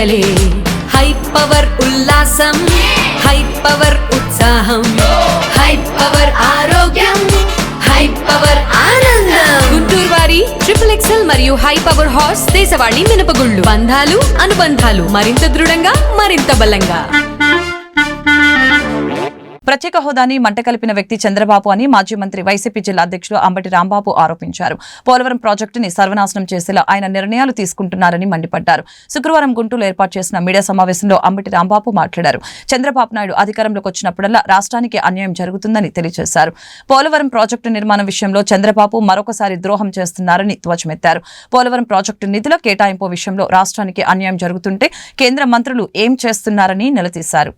పండగలే high power ఉల్లాసం high power ఉత్సాహం high power ఆరోగ్యం హై పవర్ ఆనందం గుంటూరు వారి XXL మరియు హై పవర్ హార్స్ దేశవాళీ మినపగుళ్ళు బంధాలు అనుబంధాలు మరింత దృఢంగా మరింత బలంగా. ప్రత్యేక హోదాని మంట కలిపిన వ్యక్తి చంద్రబాబు అని మాజీ మంత్రి వైసీపీ జిల్లా అధ్యక్షుడు అంబటి రాంబాబు ఆరోపించారు. పోలవరం ప్రాజెక్టుని సర్వనాశనం చేసేలా ఆయన నిర్ణయాలు తీసుకుంటున్నారని మండిపడ్డారు. శుక్రవారం గుంటూరులో ఏర్పాటు చేసిన మీడియా సమావేశంలో అంబటి రాంబాబు మాట్లాడారు. చంద్రబాబు నాయుడు అధికారంలోకి వచ్చినప్పుడల్లా రాష్ట్రానికి అన్యాయం జరుగుతుందని తెలియజేశారు. పోలవరం ప్రాజెక్టు నిర్మాణం విషయంలో చంద్రబాబు మరొకసారి ద్రోహం చేస్తున్నారని ధ్వజమెత్తారు. పోలవరం ప్రాజెక్టు నిధుల కేటాయింపు విషయంలో రాష్ట్రానికి అన్యాయం జరుగుతుంటే కేంద్ర మంత్రులు ఏం చేస్తున్నారని నిలదీశారు.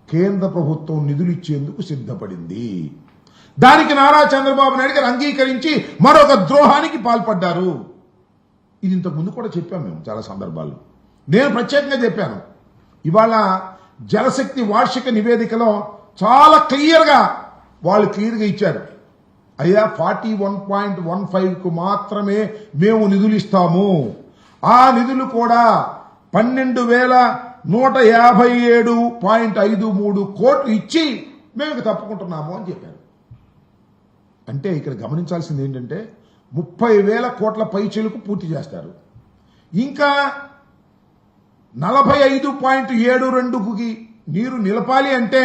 కేంద్ర ప్రభుత్వం నిధులు ఇచ్చేందుకు సిద్ధపడింది. దానికి నారా చంద్రబాబు నాయుడు గారు అంగీకరించి మరొక ద్రోహానికి పాల్పడ్డారు. ఇది ఇంతకు ముందు కూడా చెప్పాము మేము చాలా సందర్భాల్లో. నేను ప్రత్యేకంగా చెప్పాను. ఇవాళ జలశక్తి వార్షిక నివేదికలో చాలా క్లియర్గా ఇచ్చారు. అయ్యా 41.15కు మాత్రమే మేము నిధులు ఇస్తాము. ఆ నిధులు కూడా 12,157.53 కోట్లు ఇచ్చి మేము తప్పుకుంటున్నాము అని చెప్పారు. అంటే ఇక్కడ గమనించాల్సింది ఏంటంటే 30,000 కోట్ల పైచీలకు పూర్తి చేస్తారు. ఇంకా 45.72కి నీరు నిలపాలి అంటే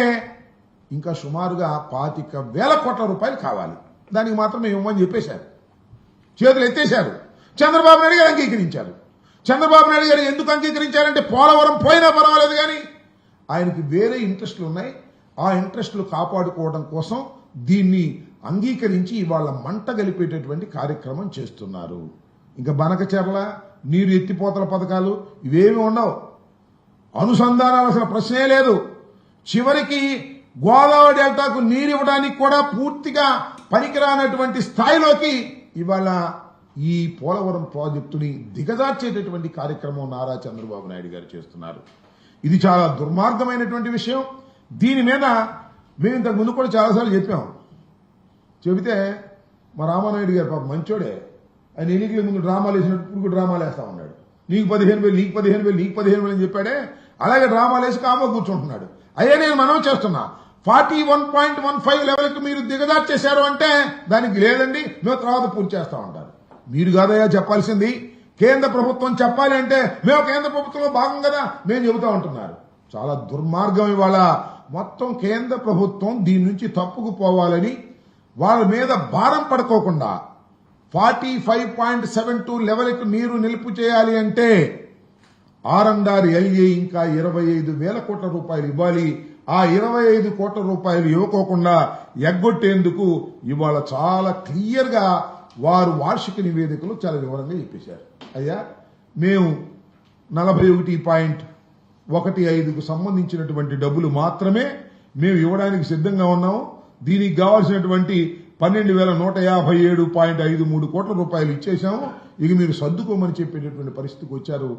ఇంకా సుమారుగా 25,000 కోట్ల రూపాయలు కావాలి. దానికి మాత్రం మేము ఇవ్వమని చెప్పేశారు. చేతులు ఎత్తేశారు. చంద్రబాబు నాయుడు గారు అంగీకరించారు. చంద్రబాబు నాయుడు గారు ఎందుకు అంగీకరించారంటే పోలవరం పోయినా పర్వాలేదు కానీ ఆయనకి వేరే ఇంట్రెస్టులు ఉన్నాయి. ఆ ఇంట్రెస్టులు కాపాడుకోవడం కోసం దీన్ని అంగీకరించి ఇవాళ మంట గలిపేటటువంటి కార్యక్రమం చేస్తున్నారు. ఇంకా బనకచెర్ల నీరు ఎత్తిపోతల పథకాలు ఇవేమి ఉండవు. అనుసంధానాలు అసలు ప్రశ్నే లేదు. చివరికి గోదావరి డెల్టాకు నీరు ఇవ్వడానికి కూడా పూర్తిగా పనికిరానటువంటి స్థాయిలోకి ఇవాళ ఈ పోలవరం ప్రాజెక్టుని దిగజార్చేటటువంటి కార్యక్రమం నారా చంద్రబాబు నాయుడు గారు చేస్తున్నారు. ఇది చాలా దుర్మార్గమైనటువంటి విషయం. దీని మీద మేము ఇంతకు ముందు కూడా చాలాసార్లు చెబితే మా రామానాయుడు గారు పాప మంచోడే, ఆయన ఎన్నికల ముందు డ్రామాలు వేసినట్టు ఇప్పుడు డ్రామాలు వేస్తా ఉన్నాడు. నీకు 15,000 నీకు 15,000 నీకు 15,000 అని చెప్పాడే, అలాగే డ్రామాలు వేసి కామో కూర్చుంటున్నాడు. అయ్యా నేను మనవి చేస్తున్నా, 41.15 లెవెల్కి మీరు దిగజార్చేశారు అంటే దానికి లేదండి మేము తర్వాత పూర్తి చేస్తా ఉంటారు. మీరు కాదయ్యా చెప్పాల్సింది, కేంద్ర ప్రభుత్వం చెప్పాలి అంటే మేము కేంద్ర ప్రభుత్వంలో భాగం కదా మేము చెబుతా ఉంటున్నారు. చాలా దుర్మార్గం. ఇవాళ మొత్తం కేంద్ర ప్రభుత్వం దీని నుంచి తప్పుకుపోవాలని వాళ్ళ మీద భారం పడుకోకుండా 45.72 లెవెల్కి నీరు నిలుపు చేయాలి అంటే R&RLA ఇంకా 25,000 కోట్ల రూపాయలు ఇవ్వాలి. ఆ 25 కోట్ల రూపాయలు ఇవ్వకోకుండా ఎగ్గొట్టేందుకు ఇవాళ చాలా క్లియర్గా వారు వార్షిక నివేదికలు చాలా వివరంగా చెప్పేశారు. అయ్యా మేము 41.15కు సంబంధించినటువంటి డబ్బులు మాత్రమే మేము ఇవ్వడానికి సిద్ధంగా ఉన్నాము. దీనికి కావాల్సినటువంటి 12,157.53 కోట్ల రూపాయలు ఇచ్చేశాము. ఇక మీరు సర్దుకోమని చెప్పేటటువంటి పరిస్థితికి వచ్చారు.